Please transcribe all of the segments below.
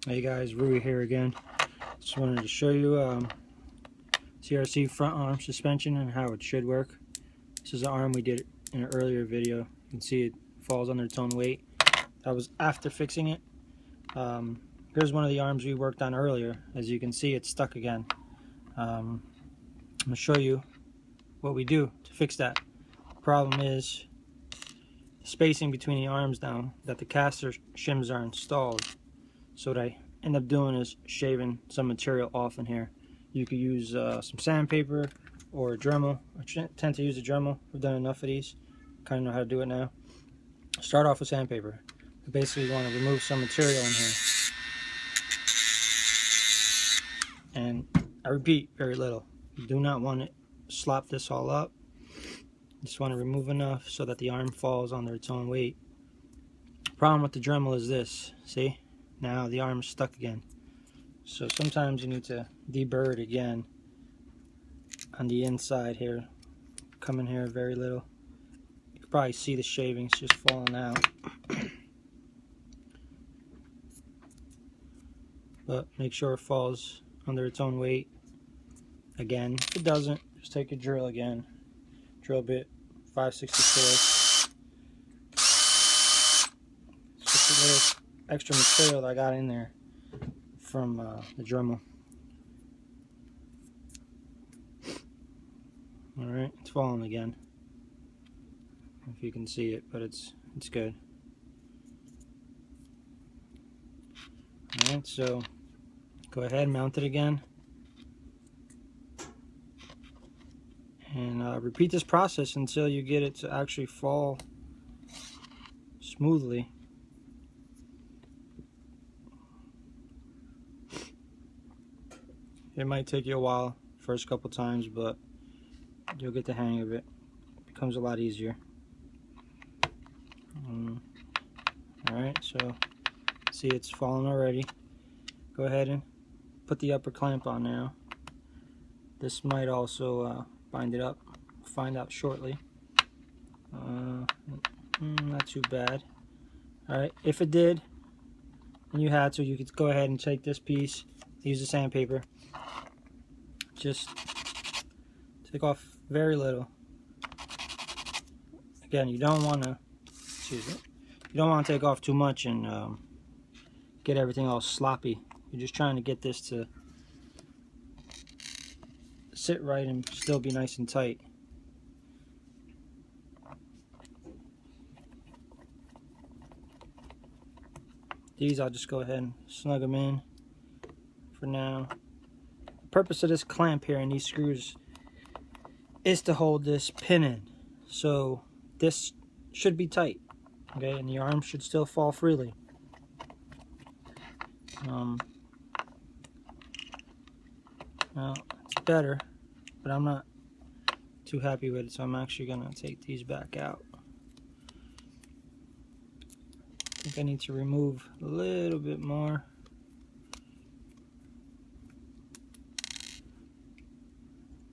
Hey guys, Rui here again. Just wanted to show you CRC front arm suspension and how it should work. This is an arm we did in an earlier video. You can see it falls under its own weight. That was after fixing it. Here's one of the arms we worked on earlier. As you can see, it's stuck again. I'm going to show you what we do to fix that. The problem is the spacing between the arms now that the caster shims are installed. So what I end up doing is shaving some material off in here. You could use some sandpaper or a Dremel. I tend to use a Dremel. I've done enough of these. Kind of know how to do it now. Start off with sandpaper. I basically want to remove some material in here. And I repeat, very little. You do not want to slop this all up. You just want to remove enough so that the arm falls under its own weight. Problem with the Dremel is this. See? Now the arm is stuck again. So sometimes you need to deburr it again on the inside here. Come in here very little. You can probably see the shavings just falling out. But make sure it falls under its own weight. Again, if it doesn't, just take a drill again. Drill bit 5/64. Just a little extra material that I got in there from the Dremel. Alright, it's falling again. If you can see it, but it's good. Alright, so go ahead, mount it again. And repeat this process until you get it to actually fall smoothly. It might take you a while, first couple times, but you'll get the hang of it. It becomes a lot easier. Alright, so see it's falling already. Go ahead and put the upper clamp on now. This might also bind it up. Find out shortly. Not too bad. Alright, if it did, and you had to, you could go ahead and take this piece, use the sandpaper. Just take off very little. Again, you don't want to, you don't want to take off too much and get everything all sloppy. You're just trying to get this to sit right and still be nice and tight. These I'll just go ahead and snug them in for now. The purpose of this clamp here and these screws is to hold this pin in. So this should be tight, okay, and the arm should still fall freely. Now it's better, but I'm not too happy with it, so I'm actually gonna take these back out. I think I need to remove a little bit more.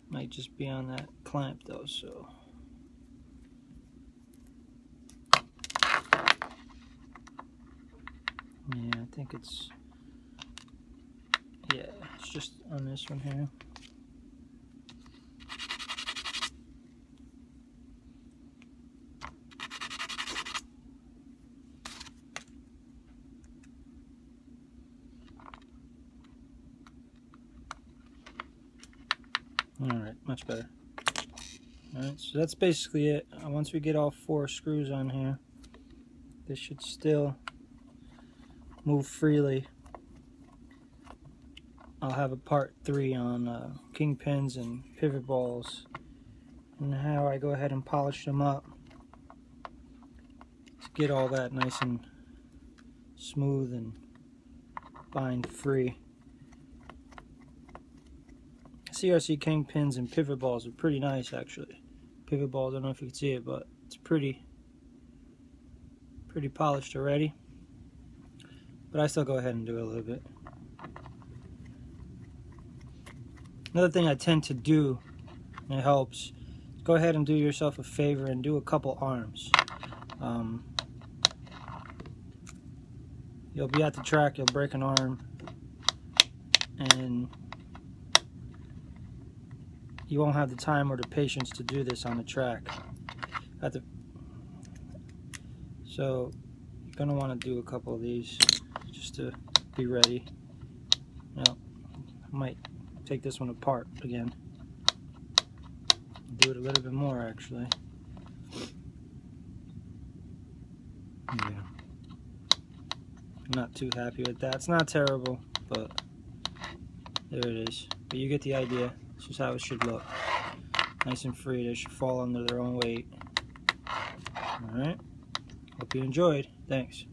Might just be on that clamp though, so yeah, I think it's just on this one here. Alright, much better. Alright, so that's basically it. Once we get all 4 screws on here, this should still move freely. I'll have a part 3 on kingpins and pivot balls and how I go ahead and polish them up to get all that nice and smooth and bind free. CRC kingpins and pivot balls are pretty nice actually. Pivot ball, I don't know if you can see it, but it's pretty polished already. But I still go ahead and do it a little bit. Another thing I tend to do, and it helps, go ahead and do yourself a favor and do a couple arms. you'll be at the track, you'll break an arm, and you won't have the time or the patience to do this on the track. So you're going to want to do a couple of these just to be ready. Now, I might take this one apart again. Do it a little bit more actually. Yeah. I'm not too happy with that. It's not terrible, but there it is. But you get the idea. This is how it should look. Nice and free. They should fall under their own weight. Alright. Hope you enjoyed. Thanks.